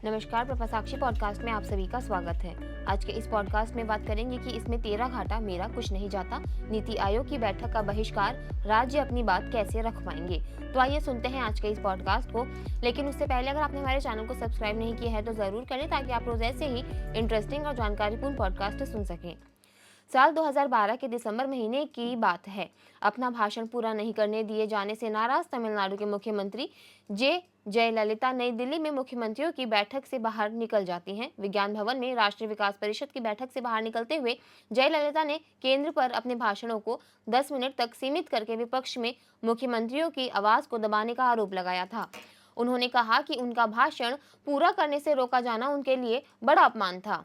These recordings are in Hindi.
नमस्कार, प्रफासाक्षी पॉडकास्ट में आप सभी का स्वागत है। आज के इस पॉडकास्ट में बात करेंगे कि इसमें तेरा घाटा मेरा कुछ नहीं जाता, नीति आयोग की बैठक का बहिष्कार, राज्य अपनी बात कैसे रख पाएंगे। तो आइए सुनते हैं आज के इस पॉडकास्ट को। लेकिन उससे पहले अगर आपने हमारे चैनल को सब्सक्राइब नहीं किया है तो जरूर करें, ताकि आप रोज ऐसे ही इंटरेस्टिंग और जानकारीपूर्ण पॉडकास्ट सुन सकें। साल 2012 के दिसंबर महीने की बात है। अपना भाषण पूरा नहीं करने दिए जाने से नाराज तमिलनाडु के मुख्यमंत्री जयललिता नई दिल्ली में मुख्यमंत्रियों की बैठक से बाहर निकल जाती हैं। विज्ञान भवन में राष्ट्रीय विकास परिषद की बैठक से बाहर निकलते हुए जयललिता ने केंद्र पर अपने भाषणों को 10 मिनट तक सीमित करके विपक्ष में मुख्यमंत्रियों की आवाज को दबाने का आरोप लगाया था। उन्होंने कहा कि उनका भाषण पूरा करने से रोका जाना उनके लिए बड़ा अपमान था।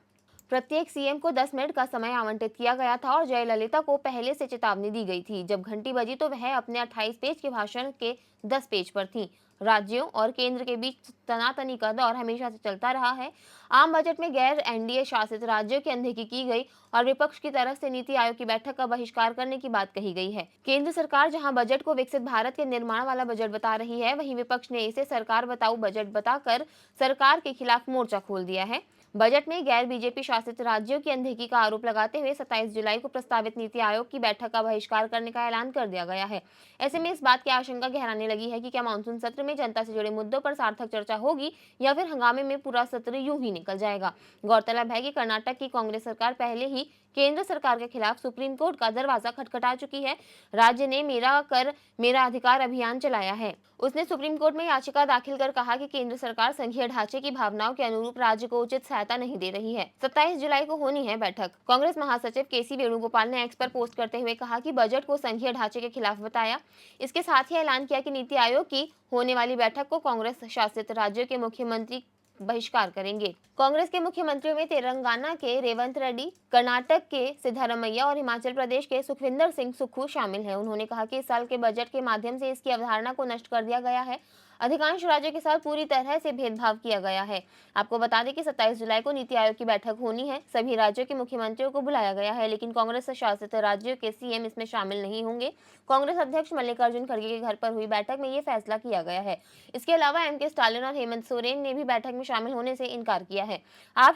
प्रत्येक सीएम को 10 मिनट का समय आवंटित किया गया था और जयललिता को पहले से चेतावनी दी गई थी। जब घंटी बजी तो वह अपने 28 पेज के भाषण के 10 पेज पर थी। राज्यों और केंद्र के बीच तनातनी का दौर हमेशा से चलता रहा है। आम बजट में गैर एनडीए शासित राज्यों की अनदेखी की गई और विपक्ष की तरफ से नीति आयोग की बैठक का बहिष्कार करने की बात कही गई है। केंद्र सरकार जहां बजट को विकसित भारत के निर्माण वाला बजट बता रही है, वहीं विपक्ष ने इसे सरकार बताऊ बजट बताकर सरकार के खिलाफ मोर्चा खोल दिया है। बजट में गैर बीजेपी शासित राज्यों की अनदेखी का आरोप लगाते हुए 27 जुलाई को प्रस्तावित नीति आयोग की बैठक का बहिष्कार करने का ऐलान कर दिया गया है। ऐसे में इस बात की आशंका गहराने लगी है कि क्या मानसून सत्र में जनता से जुड़े मुद्दों पर सार्थक चर्चा होगी या फिर हंगामे में पूरा सत्र यूं ही निकल जाएगा। गौरतलब है कि कर्नाटक की कांग्रेस सरकार पहले ही केंद्र सरकार के खिलाफ सुप्रीम कोर्ट का दरवाजा खटखटा चुकी है। राज्य ने मेरा कर मेरा अधिकार अभियान चलाया है। उसने सुप्रीम कोर्ट में याचिका दाखिल कर कहा कि केंद्र सरकार संघीय ढांचे की भावनाओं के अनुरूप राज्य को उचित सहायता नहीं दे रही है। 27 जुलाई को होनी है बैठक। कांग्रेस महासचिव केसी वेणुगोपाल ने एक्स पर पोस्ट करते हुए कहा कि बजट को संघीय ढांचे के खिलाफ बताया। इसके साथ ही ऐलान किया कि नीति आयोग की होने वाली बैठक को कांग्रेस शासित राज्यों के मुख्यमंत्री बहिष्कार करेंगे। कांग्रेस के मुख्यमंत्रियों में तेलंगाना के रेवंत रेड्डी, कर्नाटक के सिद्धारमैया और हिमाचल प्रदेश के सुखविंदर सिंह सुक्खू शामिल हैं। उन्होंने कहा कि इस साल के बजट के माध्यम से इसकी अवधारणा को नष्ट कर दिया गया है। अधिकांश राज्यों के साथ पूरी तरह से भेदभाव किया गया है। आपको बता दें कि 27 जुलाई को नीति आयोग की बैठक होनी है। सभी राज्यों के मुख्यमंत्रियों को बुलाया गया है, लेकिन कांग्रेस शासित राज्यों के सीएम इसमें शामिल नहीं होंगे। कांग्रेस अध्यक्ष मल्लिकार्जुन खड़गे के घर पर हुई बैठक में ये फैसला किया गया है। इसके अलावा एम के स्टालिन और हेमंत सोरेन ने भी बैठक में शामिल होने से इनकार किया है। आप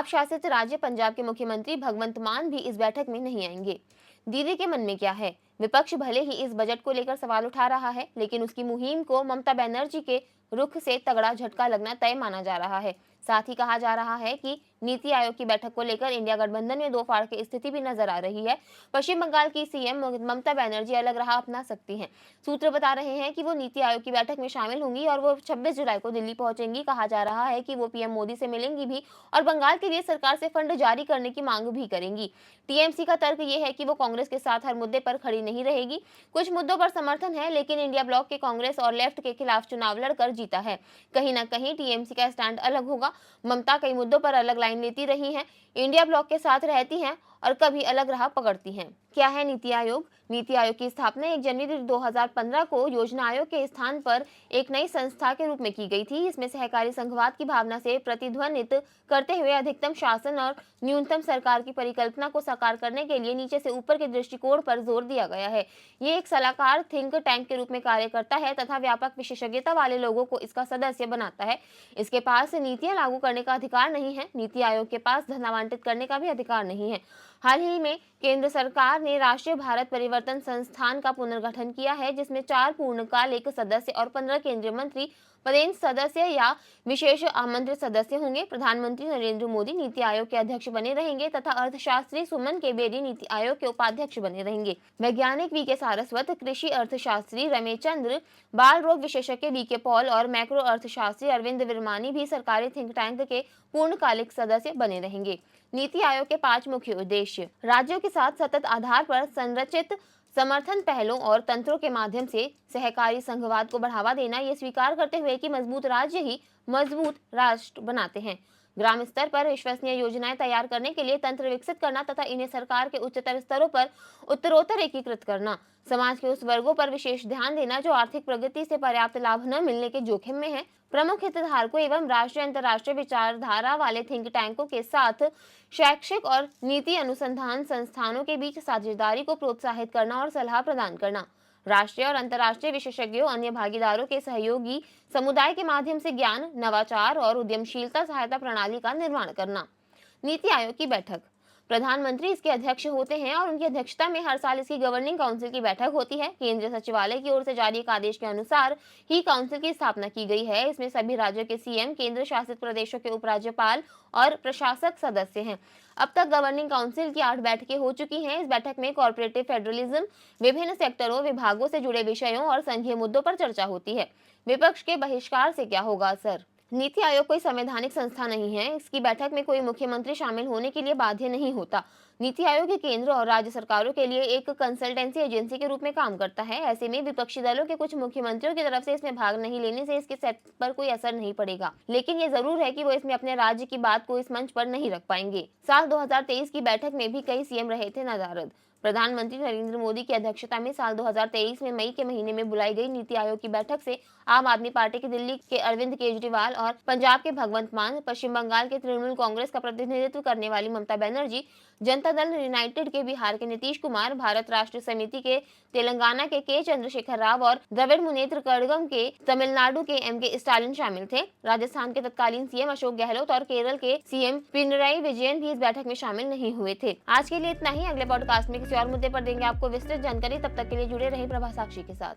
शासित राज्य पंजाब के मुख्यमंत्री भगवंत मान भी इस बैठक में नहीं आएंगे। दीदी के मन में क्या है? विपक्ष भले ही इस बजट को लेकर सवाल उठा रहा है, लेकिन उसकी मुहिम को ममता बनर्जी के रुख से तगड़ा झटका लगना तय माना जा रहा है। साथ ही कहा जा रहा है कि नीति आयोग की बैठक को लेकर इंडिया गठबंधन में दो फाड़ की स्थिति भी नजर आ रही है। पश्चिम बंगाल की सीएम ममता बनर्जी अलग राह अपना सकती हैं। सूत्र बता रहे हैं कि वो नीति आयोग की बैठक में शामिल होंगी और वो 26 जुलाई को दिल्ली पहुंचेंगी। कहा जा रहा है कि वो पीएम मोदी से मिलेंगी भी और बंगाल के लिए सरकार से फंड जारी करने की मांग भी करेंगी। टीएमसी का तर्क ये है कि वो कांग्रेस के साथ हर मुद्दे पर खड़ी नहीं रहेगी। कुछ मुद्दों पर समर्थन है, लेकिन इंडिया ब्लॉक के कांग्रेस और लेफ्ट के खिलाफ चुनाव लड़कर जीता है। कहीं ना कहीं टीएमसी का स्टैंड अलग होगा। ममता कई मुद्दों पर अलग लाइन लेती रही हैं, इंडिया ब्लॉक के साथ रहती हैं और कभी अलग राह पकड़ती हैं। क्या है नीति आयोग? नीति आयोग की स्थापना 1 जनवरी 2015 को योजना आयोग के स्थान पर एक नई संस्था के रूप में की गई थी। इसमें सहकारी संघवाद की भावना से प्रतिध्वनित करते हुए अधिकतम शासन और न्यूनतम सरकार की परिकल्पना को साकार करने के लिए नीचे से ऊपर के दृष्टिकोण पर जोर दिया गया है। ये एक सलाहकार थिंक टैंक के रूप में कार्य करता है तथा व्यापक विशेषज्ञता वाले लोगों को इसका सदस्य बनाता है। इसके पास नीतियां लागू करने का अधिकार नहीं है। नीति आयोग के पास धन आवंटित करने का भी अधिकार नहीं है। हाल ही में केंद्र सरकार ने राष्ट्रीय भारत परिवर्तन संस्थान का पुनर्गठन किया है, जिसमें 4 पूर्णकाल एक सदस्य और 15 केंद्रीय मंत्री पदेन सदस्य या विशेष आमंत्रित सदस्य होंगे। प्रधानमंत्री नरेंद्र मोदी नीति आयोग के अध्यक्ष बने रहेंगे तथा अर्थशास्त्री सुमन के बेरी नीति आयोग के उपाध्यक्ष बने रहेंगे। वैज्ञानिक वीके सारस्वत, कृषि अर्थशास्त्री रमेश चंद्र, बाल रोग विशेषज्ञ वीके पॉल और मैक्रो अर्थशास्त्री अरविंद विरमानी भी सरकारी थिंक टैंक के पूर्णकालिक सदस्य बने रहेंगे। नीति आयोग के 5 मुख्य उद्देश्य: राज्यों के साथ सतत आधार पर संरचित समर्थन पहलों और तंत्रों के माध्यम से सहकारी संघवाद को बढ़ावा देना, ये स्वीकार करते हुए कि मजबूत राज्य ही मजबूत राष्ट्र बनाते हैं। ग्राम स्तर पर विश्वसनीय योजनाएं तैयार करने के लिए तंत्र विकसित करना तथा इन्हें सरकार के उच्चतर स्तरों पर उत्तरोत्तर एकीकृत करना। समाज के उस वर्गों पर विशेष ध्यान देना जो आर्थिक प्रगति से पर्याप्त लाभ न मिलने के जोखिम में है। प्रमुख हितधारकों एवं राष्ट्रीय अंतर्राष्ट्रीय विचारधारा वाले थिंक टैंकों के साथ शैक्षिक और नीति अनुसंधान संस्थानों के बीच साझेदारी को प्रोत्साहित करना और सलाह प्रदान करना। राष्ट्रीय और अंतर्राष्ट्रीय विशेषज्ञों, अन्य भागीदारों के सहयोगी समुदाय के माध्यम से ज्ञान, नवाचार और उद्यमशीलता सहायता प्रणाली का निर्माण करना। नीति आयोग की बैठक। प्रधानमंत्री इसके अध्यक्ष होते हैं और उनकी अध्यक्षता में हर साल इसकी गवर्निंग काउंसिल की बैठक होती है। केंद्रीय सचिवालय की ओर से जारी एक आदेश के अनुसार ही काउंसिल की स्थापना की गई है। इसमें सभी राज्यों के सीएम, केंद्र शासित प्रदेशों के उपराज्यपाल और प्रशासक सदस्य हैं। अब तक गवर्निंग काउंसिल की 8 बैठकें हो चुकी हैं। इस बैठक में कॉर्पोरेटिव फेडरलिज्म, विभिन्न सेक्टरों, विभागों से जुड़े विषयों और संघीय मुद्दों पर चर्चा होती है। विपक्ष के बहिष्कार से क्या होगा असर? नीति आयोग कोई संवैधानिक संस्था नहीं है। इसकी बैठक में कोई मुख्यमंत्री शामिल होने के लिए बाध्य नहीं होता। नीति आयोग के केंद्र और राज्य सरकारों के लिए एक कंसल्टेंसी एजेंसी के रूप में काम करता है। ऐसे में विपक्षी दलों के कुछ मुख्यमंत्रियों की तरफ से इसमें भाग नहीं लेने से इसके सेट पर कोई असर नहीं पड़ेगा, लेकिन ये जरूर है कि वो इसमें अपने राज्य की बात को इस मंच पर नहीं रख पाएंगे। साल 2023 की बैठक में भी कई सीएम रहे थे नदारद। प्रधानमंत्री नरेंद्र मोदी की अध्यक्षता में साल 2023 में मई के महीने में बुलाई गई नीति आयोग की बैठक से आम आदमी पार्टी के दिल्ली के अरविंद केजरीवाल और पंजाब के भगवंत मान, पश्चिम बंगाल के तृणमूल कांग्रेस का प्रतिनिधित्व करने वाली ममता बनर्जी, जनता दल यूनाइटेड के बिहार के नीतीश कुमार, भारत राष्ट्र समिति के तेलंगाना के चंद्रशेखर राव और द्रविड़ मुनेत्र कड़गम के तमिलनाडु के एम.के. स्टालिन शामिल थे। राजस्थान के तत्कालीन सीएम अशोक गहलोत और केरल के सीएम पिनराई विजयन भी इस बैठक में शामिल नहीं हुए थे। आज के लिए इतना ही। अगले पॉडकास्ट में किसी और मुद्दे पर देंगे आपको विस्तृत जानकारी। तब तक के लिए जुड़े रहें प्रभा साक्षी के साथ।